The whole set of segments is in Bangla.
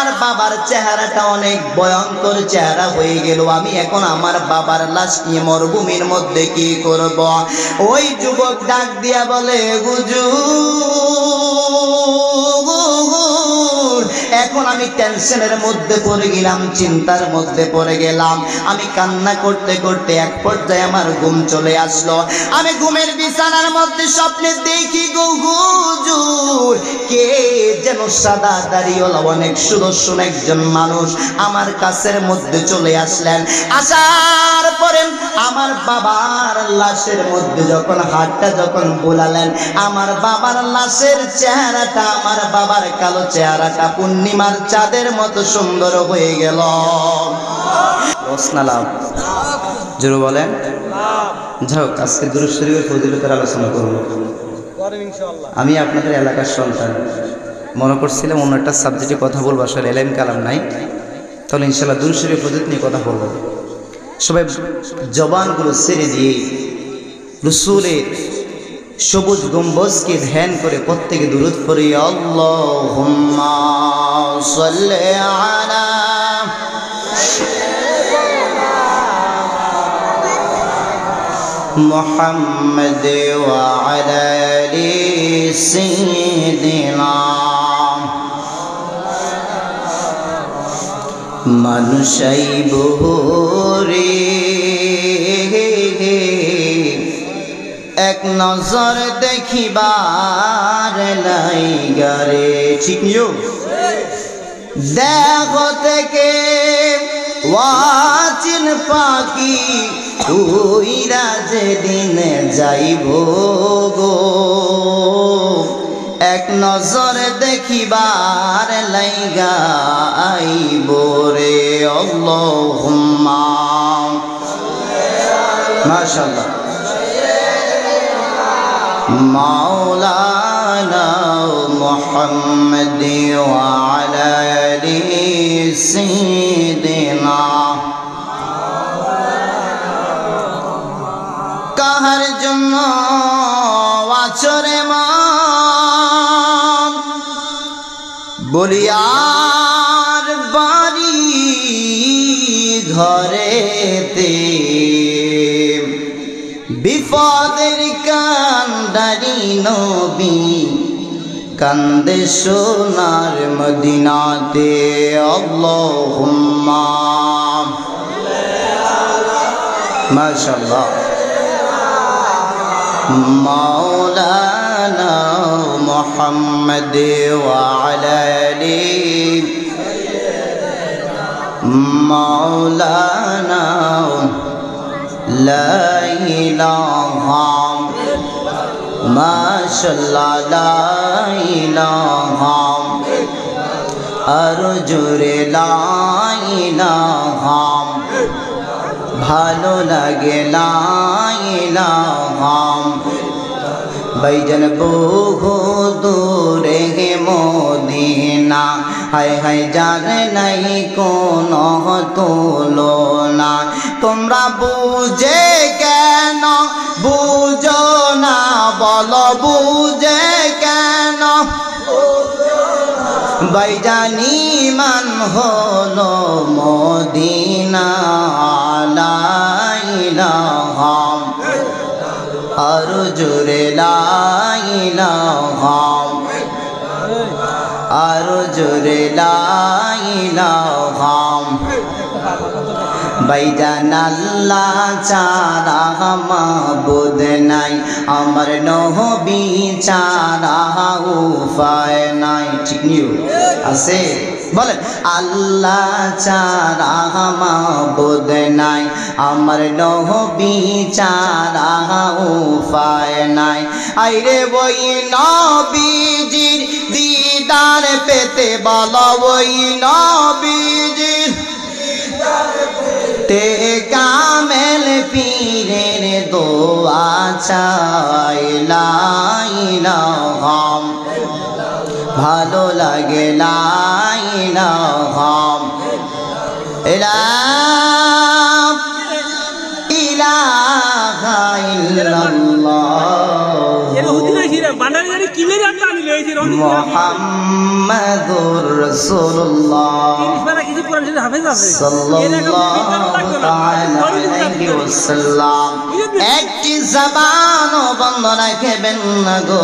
আমার বাবার চেহারাটা অনেক ভয়ঙ্কর চেহারা হয়ে গেল। আমি এখন আমার বাবার লাশ নিয়ে মরুভূমির মধ্যে কি করব? ওই যুবক ডাক দিয়া বলে, হুজুর, এখন আমি টেনশনের মধ্যে পড়ে গেলাম, চিন্তার মধ্যে পড়ে গেলাম। আমি কান্না করতে করতে এক পর্যায়ে আমার ঘুম চলে আসলো। আমি ঘুমের বিছানার মধ্যে স্বপ্নে দেখি গো হুজুর, কে যেন সাদা দাড়িওয়ালা অনেক সুদর্শন একজন মানুষ আমার কাছের মধ্যে চলে আসলেন। আসার পরে আমার বাবার লাশের মধ্যে যখন হাতটা যখন বোলালেন, আমার বাবার লাশের চেহারাটা, আমার বাবার কালো চেহারাটা পূর্ণিমার চাঁদের মতো সুন্দর হয়ে গেল। রসনা লাভ জোরে বলেন। যাও, আজকে দুরূদ শরীফের ফজিলতের আলোচনা করব। আমি আপনাদের এলাকার সন্তান, মনে করছিলাম অন্য একটা সাবজেক্টে কথা বলবো, আসলে এলাইম কালাম নাই, তাহলে ইনশাল্লাহ দুরূদ শরীফের ফজিলত নিয়ে কথা বলবো। সবাই জবানগুলো ছেড়ে দিয়ে রাসূলের সবুজ গম্বুজকে ধ্যান করে প্রত্যেকে দুরূদ পড়ি। আল্লাহুম্মা সাল্লি আলা মুহাম্মাদ ওয়া আলা আলি সাইয়্যিদিনা। মানুষাই বহুরে এক নজর দেখিবার লাইগারে, ঠিক নিও দেখো থেকে ওয়াচিন পাখি উইরা যেদিন যাইব গো, এক নজর দেখিবার লাইগা আইব রে। আল্লাহুম্মা মাশাআল্লাহ মাওলানা মুহাম্মদ ওয়া আলা আলি সাইয়্যিদিনা। কাহার জন্য আছরে মান বলিয়ার বাড়ি ঘরেতে, বিপদের কান্ডারি নবী কান্দে সোনার মদিনাতে। আল্লাহুম্মা মাশাআল্লাহ মাওলানা মুহাম্মদ ওয়া আলা আলি মাওলানা লা ইলাহা মাশাআল্লাহ লা ইলাহা আর জোরে লা ইলাহা ভালো লাগে লা ইলাহা। ভাইজান বহু দূরে মদিনা, হায় হায় যার নাই কোন তুলনা। তোমরা বুঝে কেন বুঝো না, বলো বুঝে কেন? ভাইজানি মান হলো মদিনা লা ইলাহা আর জোরে লা ইলাহা আর জোরে লা ইলাহা। ভাইজান আল্লাহ ছাড়া মাবুদ নাই, আমার নবী ছাড়া উপায় নাই, ঠিক নিও আছে বলেন। আল্লাহ ছাড়া মাবুদ নাই, আমার নবী ছাড়া উপায় নাই। আইরে ওই নবীজির দিদার পেতে বলো, ওই নবীজির তে কামেল পীরের দোয়া চাই লা ইলাহা ভালো লাগে লা ইলাহা ইলাহা ইল্লাল্লাহ। এর হুদি না হিরে বানারে জানি কিলে রাখতে আনিলে মুহাম্মাদুর রাসূলুল্লাহ সাল্লাল্লাহু তাআলা আলাইহি ওয়াসাল্লাম। একটি জবানও বন্ধ রাখবেন না গো,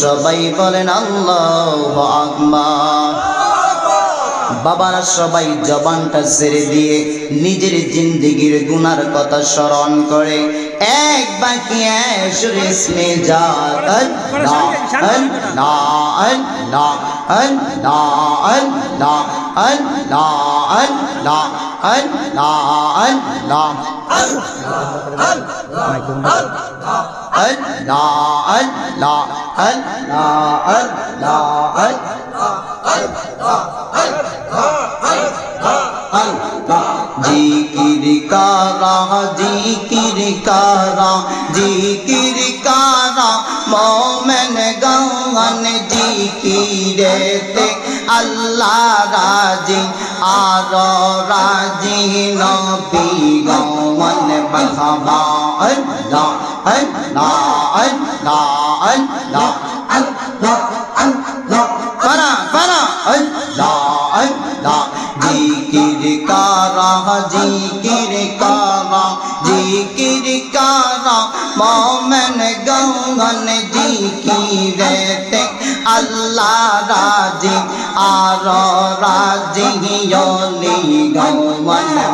সবাই বলেন আল্লাহু আকবার। বাবারা সবাই জবানটা ছেড়ে দিয়ে নিজের জিন্দেগির গুনার কথা স্মরণ করে এক বাকি সুরে ইসমে জাত আল্লাহ আল্লাহ আল্লাহ আল্লাহ আল্লাহ আল্লাহ আল্লাহ আল্লাহ আল্লাহ জিকির কারা জিকির কারা জিকির কারা মোমেন গান জিকিরেতে আল্লাহ রাজি আর রাজি নবী গান মারহাবা আল্লাহ আল্লাহ আল্লাহ আল্লাহ আল্লাহ আল্লাহ ফারা ফারা আল্লাহ আল্লাহ জিকির কারা জিকির কারা জিকির কারা মোমেন গান জিকিরেতে আল্লাহ রাজি আর রাজি ওলি গান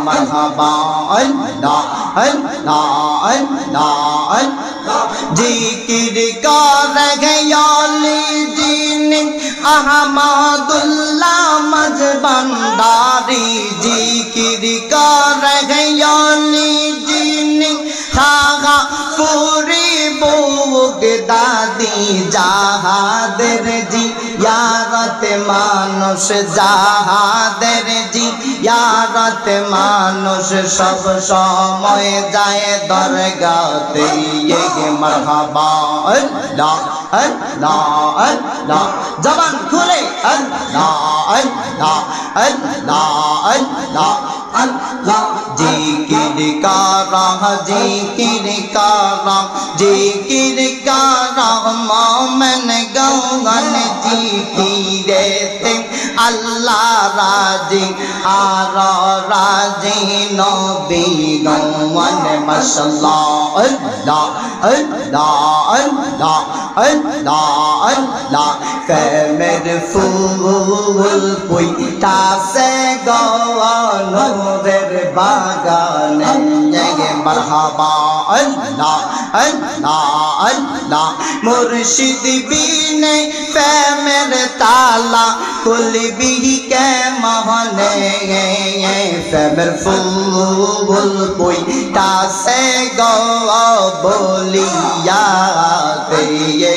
মারহাবা আল্লাহ আল্লাহ আল্লাহ আল্লাহ জিকির করে ওলি জিনি আহমদুল্লাহ মজবন্দারি জিকির করে ওলি জিনি খাগা পুরি বুগদাদি জাহাদের জি ইয়ারত মানুষ জাহাদের জি ইয়ারত মানুষ সব সময় যায় দরগাতে ইয়ে মারহাবা আল্লাহ আল্লাহ আল্লাহ জবান খুলে আল্লাহ আল্লাহ আল্লাহ আল্লাহ আল্লাহ জিকির কারা জিকির কারা জিকির কারা মোমেন গান জিকিরেতে আল্লাহ রাজি আর রাজি নবী গান মাশাআল্লাহ আল্লাহ আল্লাহ আল্লাহ আল্লাহ আল্লাহ প্রেমের ফুল পুইতাছে গনদের বাগানে মারহাবা আল্লাহ আল্লাহ আল্লাহ মুর্শিদ বিনে প্রেমের তালা খুলবি কে মহনে প্রেমের ফুল পুইতাছে বলিয়াতে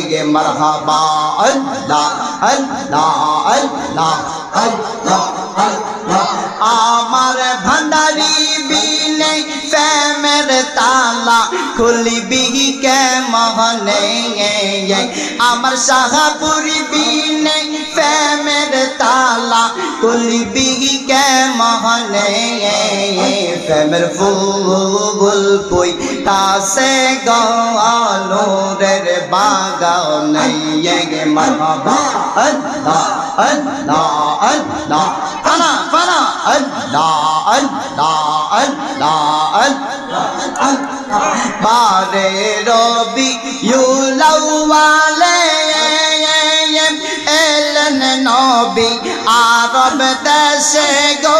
গে মারহাবা আল্লাহ আল্লাহ আল্লাহ আল্লাহ আল্লাহ আমার ভান্ডারি বিনে প্রেমের তালা খুলবি কে মহনে আমার শাহপুরি বিনে প্রেমের তালা খুলবি কে মহনে প্রেমের ফুল কই কাছে গনুরের বাগানে গে মারহাবা আল্লাহ আল্লাহ আল্লাহ ফানা ফানা আল্লাহ আল্লাহ আল্লাহ আল্লাহ বারে রবি ইউলাওয়ালে এলেন নবী আরব দেশে গো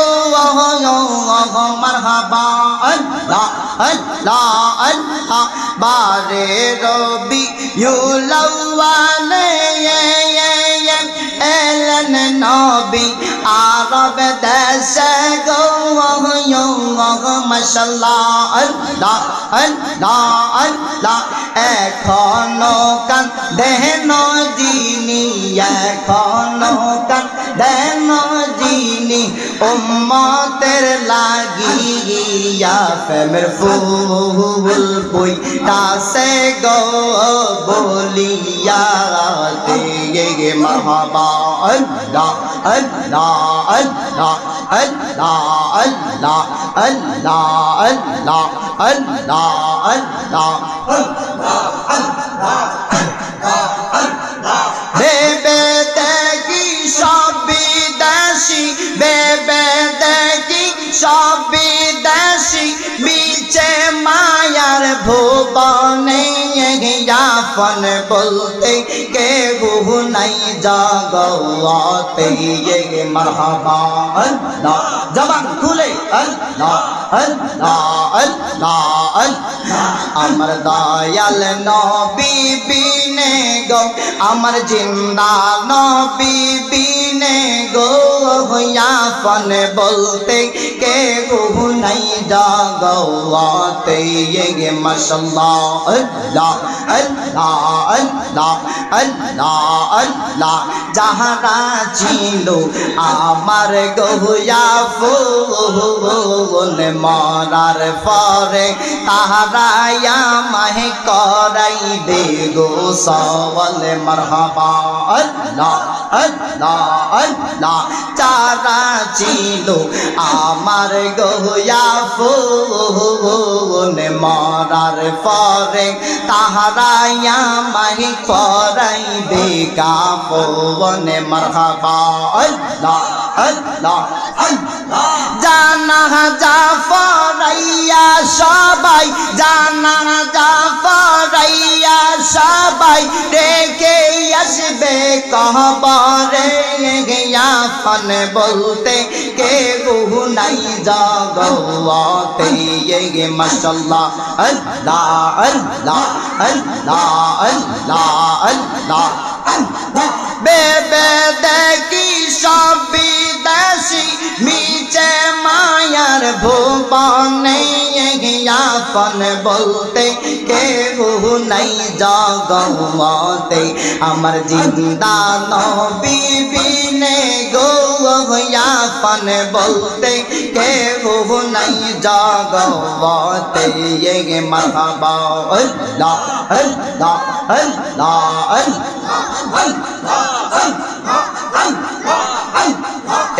মারহাবা আল্লাহ আল্লাহ আল্লাহ বারে রবি ইউলাওয়ালে এলেন নবী আরব দেশে গো মাশাআল্লাহ আল্লাহ আল্লাহ আল্লাহ এখনো কাঁদেন যিনি এখনো কাঁদেন যিনি উম্মতের লাগিয়া প্রেমের ফুল পুইতাছে গো বলিয়াতে গে মারহাবা আল্লাহ আল্লাহ আল্লাহ আল্লাহ আল্লাহ আল্লাহ আল্লাহ আল্লাহ আল্লাহ আল্লাহ আল্লাহ याफन बोलते के वो नहीं जगते ये मरहबा अल्लाह जबान खुले अल्लाह अल्लाह अल्लाह अल्लाह अमर दयाल नबी बिने गो अमर जिंदा नबी बिने गो याफन बोलते के वो नहीं जगते ये माशाअल्लाह अल्लाह अल्लाह अल्लाह अल्लाह अल्लाह যাহারা ছিল আমার গহুয়া ফুল মরার পরে তাহারাই আমায় করাইবে গো সওয়াল মারহাবা আল্লাহ আল্লাহ আল্লাহ যারা ছিল আমার গহুয়া ফুল মরার পরে তাহারাই আমায় করাইবে কাফন মারহাবা আল্লাহ আল্লাহ আল্লাহ জানা জাফরাইয়া সবাই জানা জাফরাইয়া সবাই রেখে আসবে কবরে ইয়াফন বলতে কেউ নাই জগতে ये माशाअल्लाह अल्लाह अल्लाह अल्लाह अल्लाह अल्लाह बेबे देखी सभी देशी मीचे मायार भुवने याफन बोलते केहू नहीं जगते अमर जिंदा नबी बिने गो याफन बोलते केहू नहीं जगते ये मरहबा अल्लाह अल्लाह अल्लाह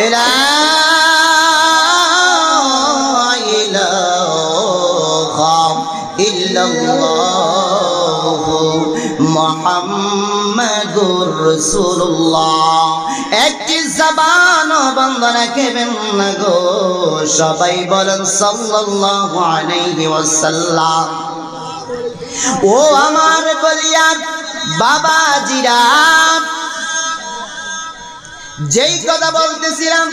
لا إله إلا الله محمد رسول الله একটি জবান বন্ধ রাখবেন না গো সবাই বলেন সাল্লাল্লাহু আলাইহি ওয়াসাল্লাম ও আমার বলিয়ার বাবাজিরা যেই কথা বলতেছিলাম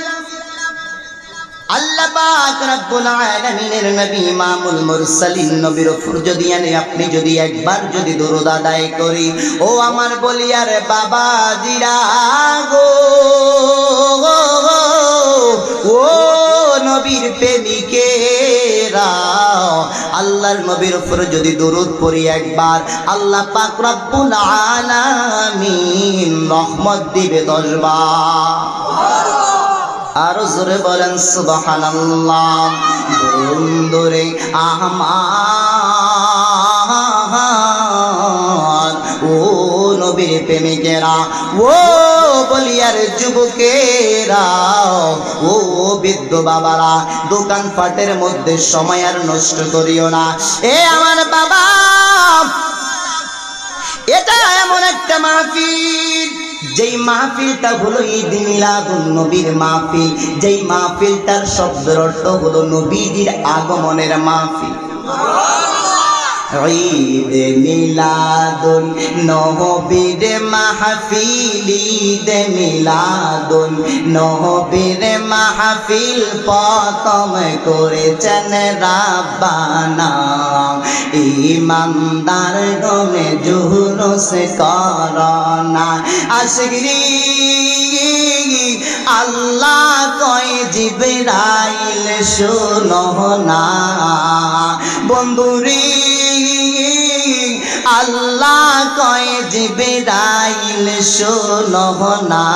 আল্লাহ পাক রব্বুল আলামিনের নবী ইমামুল মুরসালিন নবীর উপর যদি আপনি যদি একবার যদি দরুদ আদায় করি ও আমার বলিয়ার বাবাজিরা গো ও নবীর প্রেমিকেরা আল্লাহর নবীর উপর যদি দরুদ পড়ি একবার আল্লাহ পাক রব্বুল আলামিন রহমত দিবে 10 বার আর জোরে বলেন সুবহানাল্লাহ বন্ধুরে আমার ও নবীর প্রেমিকেরা ও বলিয়ার যুবকেরা ও বৃদ্ধ বাবারা দোকান পাটের মধ্যে সময় আর নষ্ট করিও না এ আমার বাবা এটা এমন একটা মাহফিল যেই মাহফিলটা হলো ঈদ মিলাদুন নবীর মাহফিল যেই মাহফিলটার শব্দের অর্থ হলো নবীজির আগমনের মাহফিল ঈদ মিলাদুন নবীর মাহফিল ঈদ মিলাদুন নবীর মাহফিল প্রথম করেছেন রাব্বানা ঈমানদার গনে জুলুস করনা আশিকরি আল্লাহ কয় জিবরাইল শোনো না বন্ধুরি আল্লাহ কয় জিবরাইল শোনো না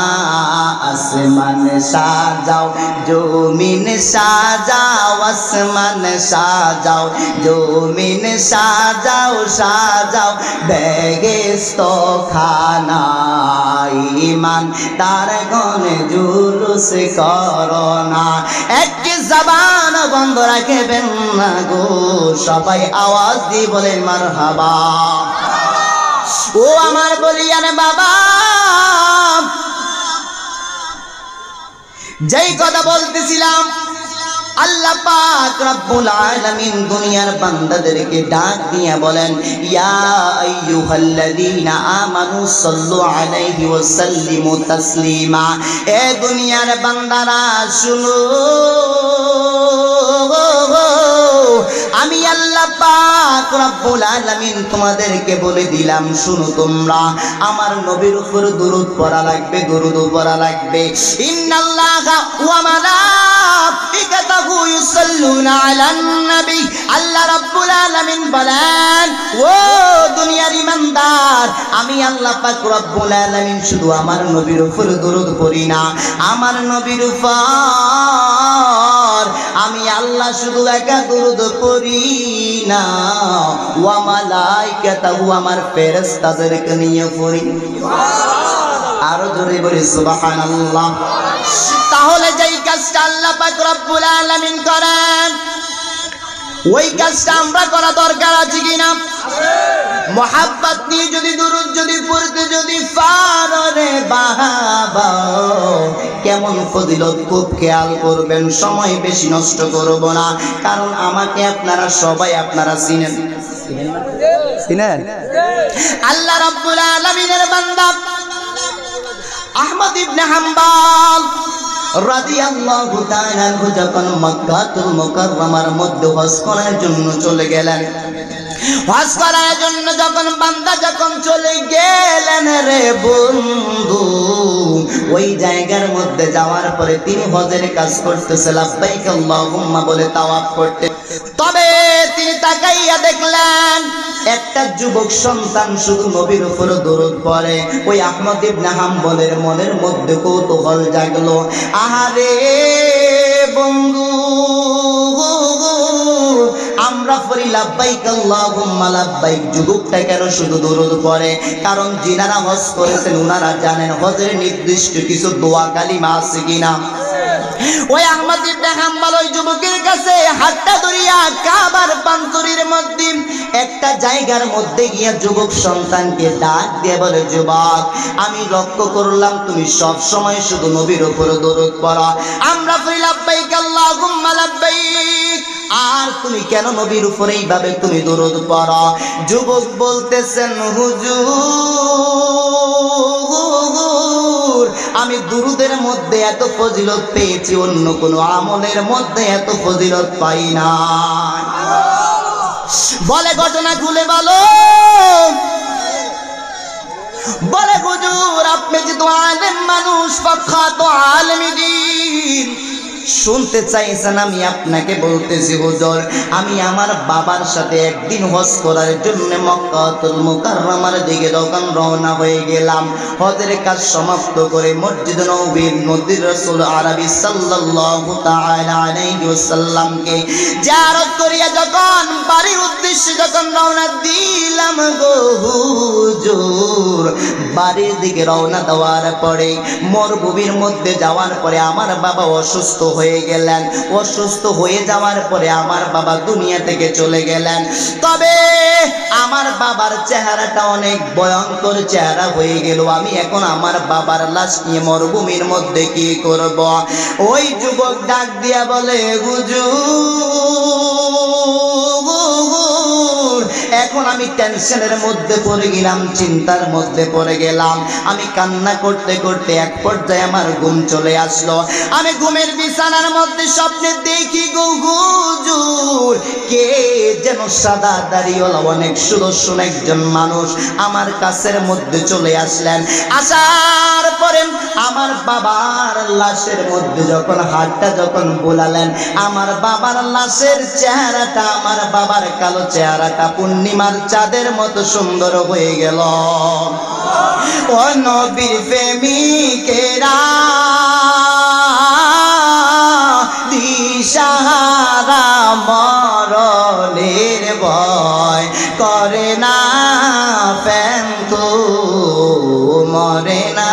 আসমান সাজাও জমিন সাজাও আসমান সাজাও জমিন সাজাও সাজাও বেহেশত খানা ঈমান তার গনে জুলুস করোনা একটি জবান বন্ধ রাখবেন না গো সবাই আওয়াজ দিয়ে বলেন মারহাবা ও আমার বলিয়ান বাবা যেই কথা বলতেছিলাম আল্লাহ পাক রব্বুল আলামিন দুনিয়ার বান্দাদেরকে ডাক দিয়া বলেন, ইয়া আইয়ুহাল্লাযীনা আমানু সাল্লু আলাইহি ওয়া সাল্লিমু তাসলিমা। এ দুনিয়ার বান্দারা শুনো, আমি আল্লাহ পাক রব্বুল আলামিন তোমাদেরকে বলে দিলাম, শুনো তোমরা আমার নবীর উপর দরুদ পড়া লাগবে, দরুদ পড়া লাগবে। ইন্নাল্লাহা ওয়া মালাইকাতাহু ইউসাল্লুনা আলান নবী। আল্লাহ রাব্বুল আলামিন বলেন, ও দুনিয়ার ইমানদার, আমি আল্লাহ পাক রব্বুল আলামিন শুধু আমার নবীর উপর দরুদ পড়ি না, আমার নবীর উপর আমি আল্লাহ শুধু একা দরুদ পড়ি না, ওয়া মালাইকাতাহু আমার ফেরেশতাদেরকে নিয়ে পড়ি। আরো জোরে বলি সুবহানাল্লাহ। তাহলে যেই কাজটা আল্লাহ পাক রব্বুল আলামিন করেন, ওই কাজটা আমরা করা দরকার আছে কিনা? মোহাব্বত নিয়ে যদি দুরূদ যদি পড়তে যদি পারো রে বাবা, কেমন ফজিলত খুব খেয়াল করবেন। সময় বেশি নষ্ট করব না, কারণ আমাকে আপনারা সবাই আপনারা চিনেন, চিনেন। আল্লাহ রাব্বুল আলামিনের বান্দা আহমদ ইবনে হাম্বল রাদিয়াল্লাহু তাআলা আনহু যখন মক্কাতুল মুকাররমার মধ্যে হজ করার জন্য চলে গেলেন, হজ করার জন্য যখন বান্দা যখন চলে গেলেন রে বন্ধু, ওই জায়গার মধ্যে যাওয়ার পরে তিনি হজের কাজ করতেছে, লাব্বাইক আল্লাহুম্মা বলে তাওয়াফ করতে। তবে তিনি তাকাইয়া দেখলেন একটা যুবক সন্তান শুধু নবীর উপর দরুদ পড়ে। ওই আহমদ ইবনে হাম্বলের মনের মধ্যে কৌতূহল জাগলো, আহারে বন্ধু, আমরা পড়ি লাব্বাইক আল্লাহুম্মা লাব্বাইক, যুবকটা কেন শুধু দরুদ পড়ে? কারণ যিনারা হজ করেছেন ওনারা জানেন হজের নির্দিষ্ট কিছু দোয়া কালিমা আছে কিনা। ওই আহমদ ইবনে হাম্বল ওই যুবকের কাছে হাতটা ধরিয়া কাবার পান্তরির মধ্যে একটা জায়গার মধ্যে গিয়া যুবক সন্তানকে ডাক দিয়ে বলে, যুবক, আমি লক্ষ্য করলাম তুমি সব সময় শুধু নবীর উপর দরুদ পড়ো, আমরা পড়ি লাব্বাইক আল্লাহুম্মা লাব্বাইক, আর তুমি কেন নবীর উপর এইভাবে তুমি দরুদ পড়ো? যুবক বলতেছেন, হুজুর, আমি দুরুদের মধ্যে এত ফজিলত পেয়েছি, অন্য কোন আমলের মধ্যে এত ফজিলত পাই না। বলে ঘটনা খুলে বলো। বলে হুজুর, আপনি যেহেতু আলেম মানুষ, প্রখ্যাত আলেম দ্বীন, শুনতে চাইছেন, আমি আপনাকে বলতেছি হুজুর, আমি আমার বাবার সাথে একদিন হজ করার জন্য মক্কাতুল মুকাররমার দিকে যখন রওনা হয়ে গেলাম, হজের কাজ সমাপ্ত করে মসজিদ নববীর মধ্যে রাসূল আরবি সাল্লাল্লাহু তাআলা আলাইহি ওয়াসাল্লামকে জিয়ারত করিয়া যখন বাড়ির উদ্দেশ্যে যখন রওনা দিলাম গো হুজুর, বাড়ির দিকে রওনা দেওয়ার পরে মরুভূমির মধ্যে যাওয়ার পরে আমার বাবা অসুস্থ হয়ে গেলেন। অসুস্থ হয়ে যাওয়ার পরে আমার বাবা দুনিয়া থেকে চলে গেলেন। তবে আমার বাবার চেহারাটা অনেক ভয়ঙ্কর চেহারা হয়ে গেল। আমি এখন আমার বাবার লাশ নিয়ে মরুভূমির মধ্যে কি করব? ওই যুবক ডাক দিয়া বলে, হুজুর, এখন আমি টেনশনের মধ্যে পড়ে গেলাম, চিন্তার মধ্যে পড়ে গেলাম। আমি কান্না করতে করতে এক পর্যায়ে আমার ঘুম চলে আসলো। আমি ঘুমের বিছানার মধ্যে স্বপ্নে দেখি গো হুজুর, কে যেন সাদা দাড়িওয়ালা অনেক সুদর্শন একজন মানুষ আমার কাছের মধ্যে চলে আসলেন। আসার পরে আমার বাবার লাশের মধ্যে যখন হাতটা যখন বোলালেন, আমার বাবার লাশের চেহারাটা, আমার বাবার কালো চেহারাটা পূর্ণিমার চাঁদের মতো সুন্দর হয়ে গেল। ও নবীর প্রেমিকেরা, দিশাহারা মরণের ভয় করে না, ফ্যান তো মরে না,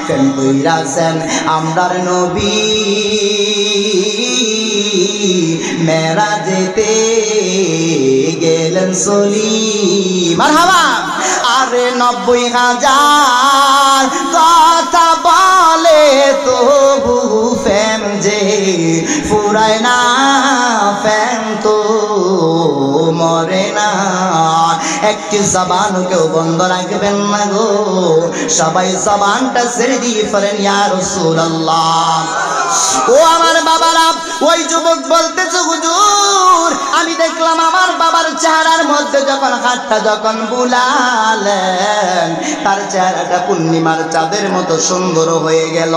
ফ্যান কইরাছেন আমরার নবী মেরাজেতে গেলেন চলি। মারহাবা। আরে 90,000 কথা বলে তবু ফ্যান যে ঘুরায় না, ফ্যান তো মরে না। একটি জবানও কেউ বন্ধ রাখবেন না গো, সবাই জবানটা ছেড়ে দিয়ে পড়েন ইয়া রাসূলুল্লাহ। ও আমার বাবারা, ওই যুবক বলতেছে হুজুর আমি দেখলাম আমার বাবার চেহারার মধ্যে যখন হাতটা যখন বুলালেন, তার চেহারাটা পূর্ণিমার চাঁদের মতো সুন্দর হয়ে গেল।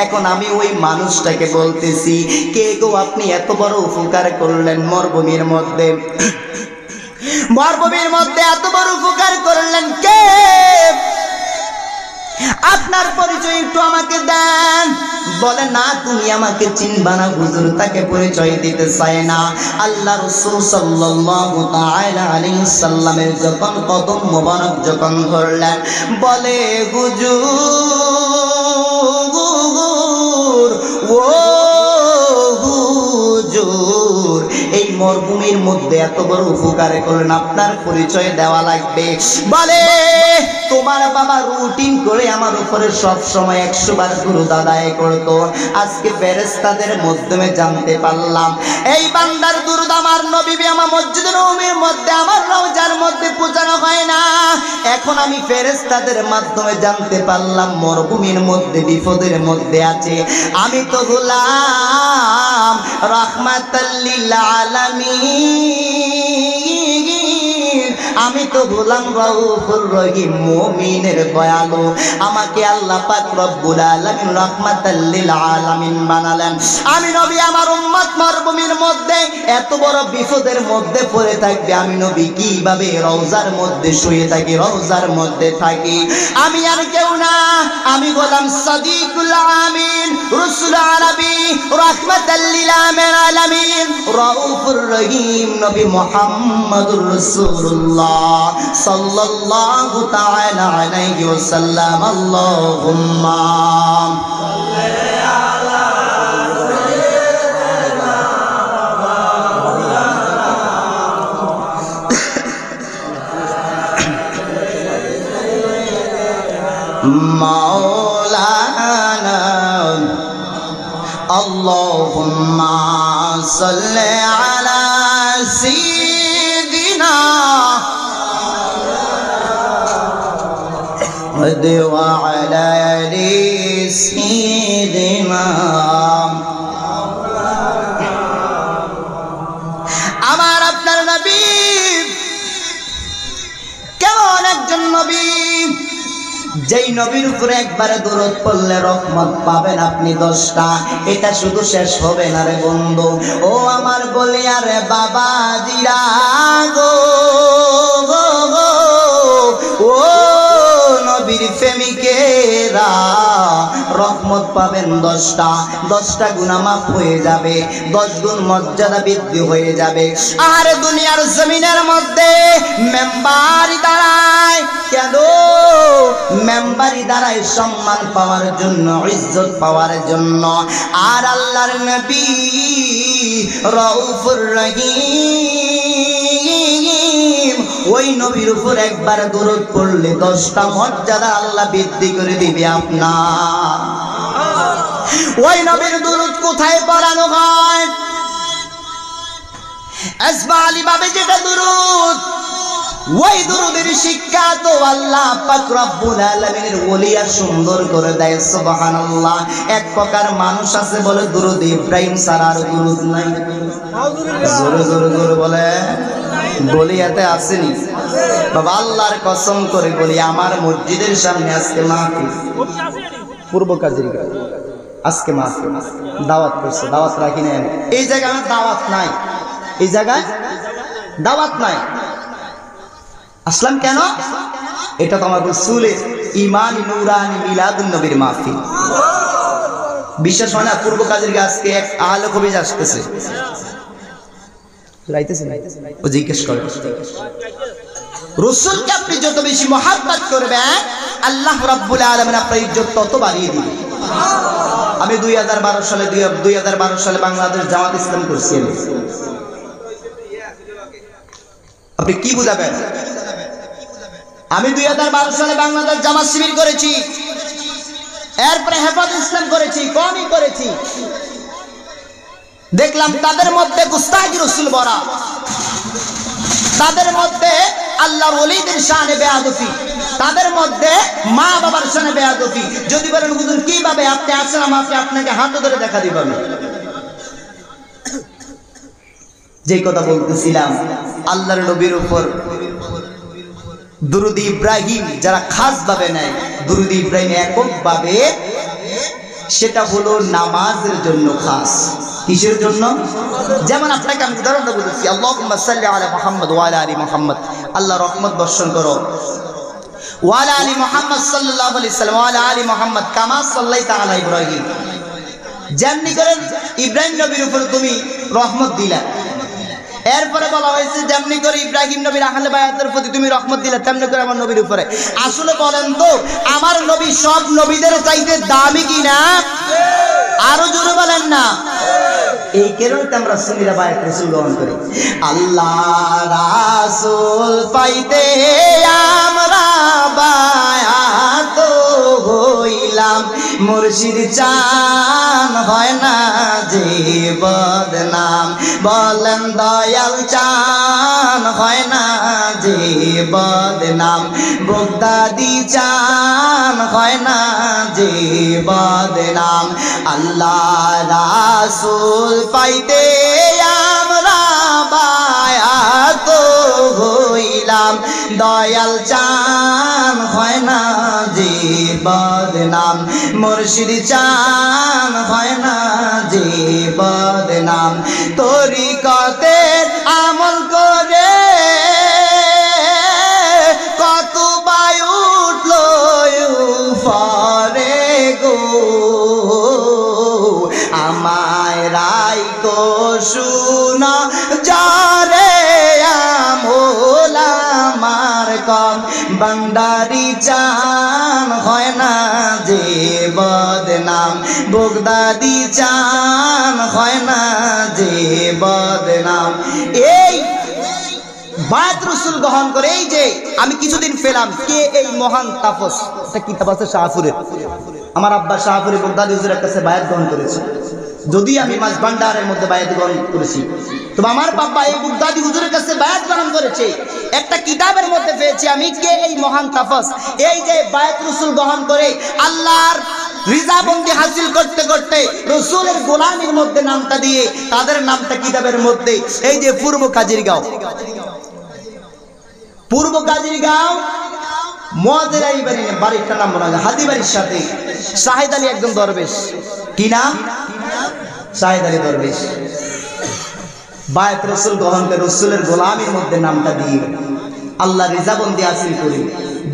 এখন আমি ওই মানুষটাকে বলতেছি, কে গো আপনি এত বড় উপকার করলেন মরুভূমির মধ্যে, মরুভূমির মধ্যে এত বড় উপকার করলেন কে? আপনার পরিচয় একটু আমাকে দেন। বলে না তুমি আমাকে চিনবা না হুজুর, তাকে পরিচয় দিতে চায় না। আল্লাহ রাসূল সাল্লাল্লাহু তাআলা আলাইহি সাল্লামের যখন কদম মোবারক যখন ধরলেন, বলে হুজুর ও হুজুর এই মরুভূমির মধ্যে এত বড় উপকার করলেন, আপনার পরিচয় দেওয়া লাগবে। বলে তোমার বাবা রুটিন করে আমার উপরে সব সময় 100 বার দুরূদ আদায় করত, আজকে ফেরেশতাদের মাধ্যমে জানতে পারলাম এই বান্দার দুরূদ আমার নবী আমার মসজিদে নববীর মধ্যে আমার রওজার মধ্যে পৌঁছানো হয় না। এখন আমি ফেরেশতাদের মাধ্যমে জানতে পারলাম মরুভূমির মধ্যে বিপদের মধ্যে আছে। আমি তো গোলাম রাহমাতাল লিল আলামিন, আমি তো গোলাম রাউফুর রহিম মুমিনের দয়ালু, আমাকে আল্লাহ পাক রব্বুল আলামিন রাহমাতাল লিল আলামিন বানালেন। আমি নবী আমার উম্মত মরুভূমির মধ্যে এত বড় বিপদের মধ্যে পড়ে থাকবে, আমি নবী কিভাবে রওজার মধ্যে শুয়ে থাকি, রওজার মধ্যে থাকি। আমি আর কেউ না, আমি গোলাম সাদিকুল আমিন রাসূল আরবি রাহমাতাল লিল আলামিন রাউফুর রহিম নবী মুহাম্মদুর রাসূলুল্লাহ সাল্লাল্লাহু তাআলা আলাইহি ওয়াসাল্লাম। আল্লাহুম্মা সাল্লি আলা মাওলানা আল্লাহুম্মা সাল্লি আলা সাইয়্যিদিনা ওয়া আলা আলি সাইয়্যিদিনা। আমার আপনার নবী কেমন একজন নবী, যেই নবীর উপরে একবারে দরুদ পড়লে রহমত পাবেন আপনি 10টা। এটা শুধু শেষ হবে না রে বন্ধু, ও আমার বলিয়া রে বাবা জিরা গো ও নবীর প্রেমিকেরা রহমত পাবেন 10টা। 10টা গুনাহ মাফ হয়ে যাবে, 10 গুণ মর্যাদা বৃদ্ধি হয়ে যাবে। আর দুনিয়ার জমিনের মধ্যে মেম্বারি দাঁড়ায় কেন? মেম্বারি দাঁড়ায় সম্মান পাওয়ার জন্য, ইজ্জত পাওয়ার জন্য। আর আল্লাহর নবী রাউফুর রহিম, ওই নবীর উপর একবার দরুদ পড়লে 10টা মর্যাদা আল্লাহ বৃদ্ধি করে দিবে আপনার। ওই নবীর দরুদ কোথায় পড়ানো হয়? আসমানি ভাবে যেটা দরুদ, ওই দরুদের শিক্ষা তো আল্লাহ পাক রব্বুল আলামিনের ওলিয়া সুন্দর করে দেয়। সুবহানাল্লাহ। এক প্রকার মানুষ আছে বলে দরুদ ইব্রাহিম ছাড়া আর দরুদ নাই। জোরে জোরে জোরে বলে বলিয়াতে আসেনি বাবা, আল্লাহর কসম করে বলি আমার মসজিদের সামনে আজকে মাহফিল, পূর্ব কাজিরগা আজকে মাহফিল দাওয়াত করছে, দাওয়াত রাখি নেন। এই জায়গায় আমার দাওয়াত নাই, এই জায়গায় দাওয়াত নাই। আসলাম কেন? এটা তো আমার রাসূলের ঈমান নূরানি মিলাদুন নবীর মাহফিল। বিশ্বাস হয় না? পূর্ব কাজের আজকে এক আহলে কবিজ আসতেছে, রাইতেছে না, ও জিজ্ঞেস করে রাসূলকে আপনি যত বেশি মহব্বত করবেন আল্লাহ রাব্বুল আলামিন আপনার ইজ্জত তত বাড়িয়ে দিবেন। আমি 2012 সালে বাংলাদেশ জামাত ইসলাম করছি। আপনি কি বুঝাবেন? আমি 2012 সালে বাংলাদেশ জামাত শিবির করেছি, এরপরে হেফাজত ইসলাম করেছি, কওমি করেছি। দেখলাম তাদের মধ্যে গুস্তাখি রাসূল ভরা, তাদের মধ্যে আল্লাহর ওলিদের শানে বেয়াদবি, তাদের মধ্যে মা বাবার শানে বেয়াদবি। যদি বলেন হুজুর কিভাবে, আপনি আসেন আমাকে আপনাকে হাত ধরে দেখা দিব। আমি যে কথা বলতেছিলাম, আল্লাহর নবীর উপর দুরুদ ইব্রাহিম যারা খাস ভাবে নেয়, দুরুদ ইব্রাহিম এককভাবে, সেটা হলো নামাজের জন্য খাস। কিসের জন্য? যেমন আপনাকে আমি উদাহরণটা বলেছি, আল্লাহুম্মা সাল্লি আলা মুহাম্মদ ওয়া আলা আলি মুহাম্মদ, আল্লাহ রহমত বর্ষণ করো, ওয়া আলা আলি মুহাম্মদ সাল্লাল্লাহু আলাইহি সাল্লাম ওয়া আলা আলি মুহাম্মদ কামা সাল্লাইতা আলা ইব্রাহিম। যেমনি করে ইব্রাহিম নবীর উপর তুমি রহমত দিলা, এরপরে বলা হয়েছে যেমনি করে ইব্রাহিম নবীর আহলে বায়াতের প্রতি তুমি রহমত দিলে, তেমনি করে আমার নবীর উপরে। আসলে বলেন তো, আমার নবী সব নবীদের চাইতে দামি কি না? আরো জোরে বলেন না। এই কারণে তো আমরা সুন্নিরা বায়াত রাসূল গ্রহণ করি। আল্লাহ রাসূল পাইতে আমরা বায়াত হইলাম, মুর্শিদ চান হয় না যে বদনাম, বলেন দয়াল চান হয় না যে বদনাম, বগদাদি চান হয় না যে বদনাম। আল্লাহ রাসূল পাইতে আমরা বায়াত হইলাম, দয়াল চান হয় না যে বদনাম, মুর্শিদ চান হয় না যে বদনাম। তরিকতের আমল করে কত বায়ু উঠলো উপরে গো, আমায় রাইকো শুনা যারে আমল আমার কম, বান্দারি চান হয় না যে বদনাম, বগদাদি চান হয় না যে বদনাম। এই বায়াত রাসূল গ্রহণ করে, এই যে আমি কিছুদিন পেলাম কে এই মহান তাপস, একটা কিতাব আছে শাহপুরের, আমার আব্বা শাহপুরে বগদাদি হুজুরের কাছে বায়াত গ্রহণ করেছে। যদি আমি মাছ ভান্ডারের মধ্যে বায়াত গ্রহণ করেছি, তবে আমার বাবা এই বগদাদি হুজুরের কাছে বায়াত গ্রহণ করেছে। একটা কিতাবের মধ্যে পেয়েছি আমি কে এই মহান তাপস, এই যে বায়াত রাসূল গ্রহণ করে আল্লাহর রিজাবন্দি হাসিল করতে করতে রাসূলের গোলামীর মধ্যে নামটা দিয়ে তাদের নামটা কিতাবের মধ্যে, এই যে পূর্ব কাজিরগাঁও, পূর্ব কাজিরগাঁও মুয়াজ্জির আইবানি বাড়িটার নাম মনে হয় হাদিবাড়ির সাথে শাহিদ আলী একজন দরবেশ, কি নাম? শাহিদ আলী দরবেশ। বায়াত রাসূল গ্রহণ করে রাসূলের গোলামীর মধ্যে নামটা দিয়ে আল্লাহ রিজাবন্দি হাসিল করে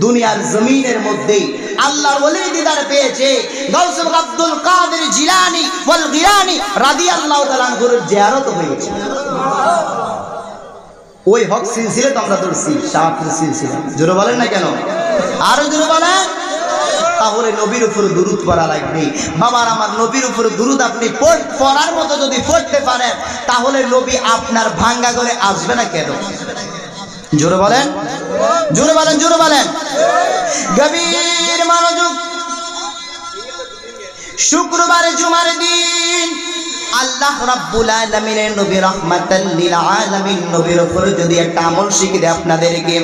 দুনিয়ার জমিনের মধ্যে আল্লাহর ওলির দিদার পেয়েছে। গাউস আব্দুল কাদের জিলানী ওয়াল গিলানী রাদিয়াল্লাহু তাআলা আনহুর জিয়ারত হয়েছে। ওই হক সিলসিলা তো আমরা ধরছি, শাহপুর সিলসিলা। জোরে বলেন না কেন? আরো জোরে বলেন। তাহলে নবীর উপর দুরূদ পড়া লাগবে। বাবার আমার নবীর উপর দুরূদ আপনি পড়ার মতো যদি পড়তে পারেন, তাহলে নবী আপনার ভাঙ্গা করে আসবে না কেন? জোরে বলেন, জোরে বলেন, জোরে বলেন। গভীর মনোযোগ। শুক্রবারে জুমার দিন আল্লাহ রাব্বুল আলামিনের নবী রাহমাতাল লিল আলামিন নবীর উপরে যদি একটা আমল শিখিয়ে দেয় আপনাদেরকে,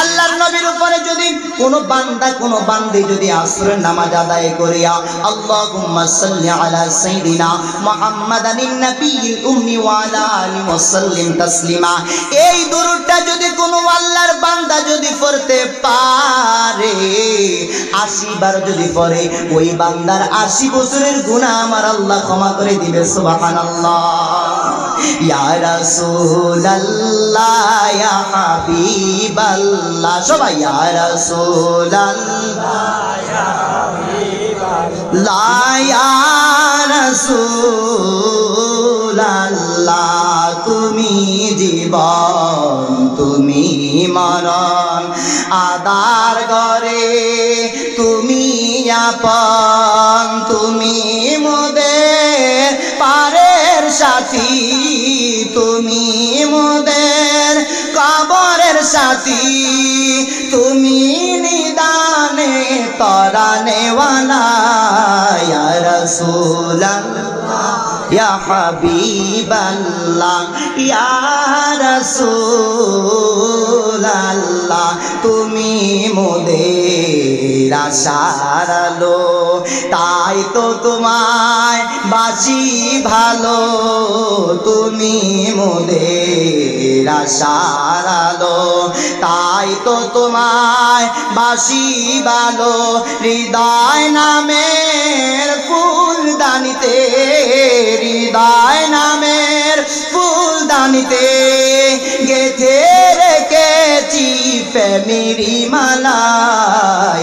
আল্লাহর নবীর উপরে যদি কোনো বান্দা কোনো বান্দি যদি আসরের নামাজ আদায় করিয়া আল্লাহুম্মা সাল্লি আলা সাইয়্যিদিনা মুহাম্মাদানিন নাবিয়্যিল উম্মি ওয়া আলা আলিহি ওয়া সাল্লিম তাসলিমা, এই দুরূদটা যদি কোনো আল্লাহর বান্দা যদি পড়তে পারে, 80 বার যদি পড়ে, ওই বান্দার 80 বছরের গুনাহ আমার আল্লাহ ক্ষমা করে দিবে। সুবহানাল্লাহ। ইয়া রাসূলুল্লাহ ইয়া হাবিবাল্লাহ, সবাই ইয়া রাসূলুল্লাহ ইয়া হাবিবাল্লাহ, ইয়া রাসূলুল্লাহ তুমি জীবন তুমি মরণ, আদার ঘরে তুমি আপন, তুমি মোদের পারের সাথী, তুমি মোদের কবরের সাথী, তুমি নিদানে তরানেওয়ালা, ইয়া রাসূলুল্লাহ ইয়া হাবিবাল্লাহ ইয়া রাসূলাল্লাহ তুমি মোদের আশার আলো তাই তো তোমায় বাসি ভালো তুমি মোদের আশার আলো তাই তো তোমায় বাসি ভালো হৃদয় নামের ফুলদানিতে হৃদয় নামের ফুলদানিতে গেথে রেখেছি প্রেমেরি মালা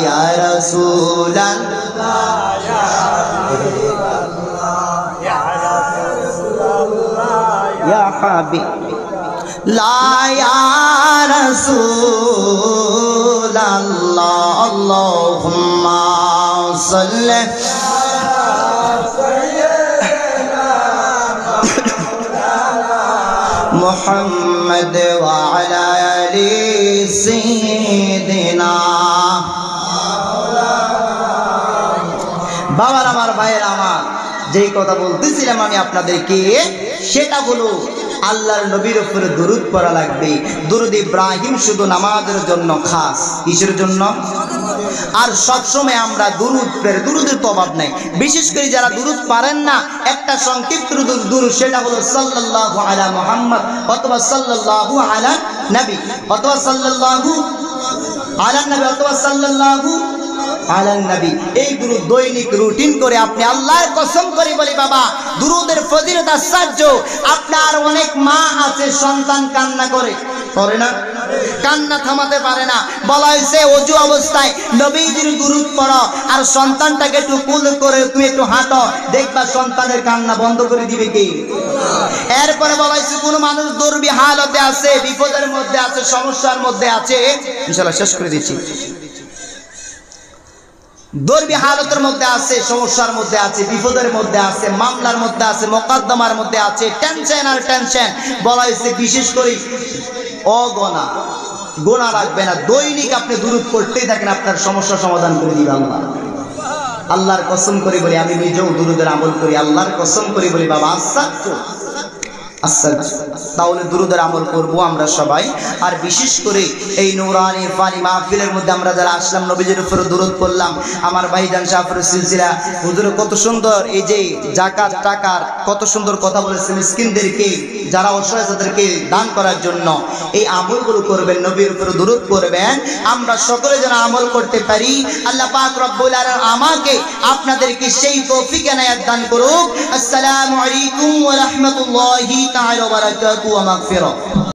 ইয়া রাসূলুল্লাহ ইয়া হাবিব লা ইয়া রাসূলুল্লাহ আল্লাহুম্মা সাল্লি মুহাম্মদ ওয়া আলা আলি সাইয়্যিদিনা বাবার আমার ভাইয়ের আমার যেই কথা বলতেছিলাম আমি আপনাদেরকে সেটা হলো আল্লাহর নবীর উপরে দুরূদ পড়া লাগবে। দুরূদ ইব্রাহিম শুধু নামাজের জন্য খাস, কিসের জন্য? আর সবসময় আমরা দুরূদের তো অভাব নাই। বিশেষ করে যারা দুরূদ পারেন না, একটা সংক্ষিপ্ত দুরূদ সেটা হলো সাল্লাল্লাহু আলা মুহাম্মদ অথবা সাল্লাল্লাহু আলা নবী অথবা সাল্লাল্লাহু আলা নবী অথবা সাল্লাল্লাহু আলা নবী। এই দুরূদ দৈনিক রুটিন করে আপনি আল্লাহর কসম করে বলি বাবা দুরূদের ফজিলত আশ্চর্য। আপনার অনেক মা আছে সন্তান কান্না করে না, কান্না থামাতে পারে না, বলা হয়েছে ওযু অবস্থায় নবীজির দুরূদ পড়ো আর সন্তানটাকে একটু কুল করে তুমি একটু হাঁটো, দেখবা সন্তানের কান্না বন্ধ করে দিবে কে? এরপরে বলা হয়েছে কোন মানুষ দুর্বি হালতে আছে, বিপদের মধ্যে আছে, সমস্যার মধ্যে আছে, ইনশাআল্লাহ শেষ করে দিচ্ছি, দুর্বি হালতের মধ্যে আছে, সমস্যার মধ্যে আছে, বিপদের মধ্যে আছে, মামলার মধ্যে আছে, মোকদ্দমার মধ্যে আছে, টেনশন আর টেনশন, বলা হয়েছে বিশেষ করে অগোনা গোনা রাখবে না, দৈনিক আপনি দুরূদ পড়তেই থাকেন, আপনার সমস্যা সমাধান করে দিবে আল্লাহ। আল্লাহর কসম করে বলি আমি নিজেও দুরূদের আমল করি, আল্লাহর কসম করে বলি বাবা আশ্চর্য আশ্চর্য। তাহলে দুরূদের আমল করব আমরা সবাই। আর বিশেষ করে এই নূরানি ফানি মাহফিলের মধ্যে আমরা যারা আসলাম নবীজির উপরে দুরূদ পড়লাম, আমার ভাইজান শাহফুরুস সিলসিলা হুজুর কত সুন্দর এই যে যাকাত টাকার কত সুন্দর কথা বলেছেন, মিসকিনদেরকে যারা অসহায় তাদেরকে দান করার জন্য এই আমলগুলো করবেন, নবীর উপরে দুরূদ করবেন, আমরা সকলে যেন আমল করতে পারি। আল্লাহ পাক রব্বুল আলামিন আমাকে আপনাদেরকে সেই তৌফিক এনায়েত দান করুক। আসসালামু আলাইকুম ওয়া রাহমাতুল্লাহি তাআলা ওয়া বারাকাতুহু ওয়া মাগফিরাহ।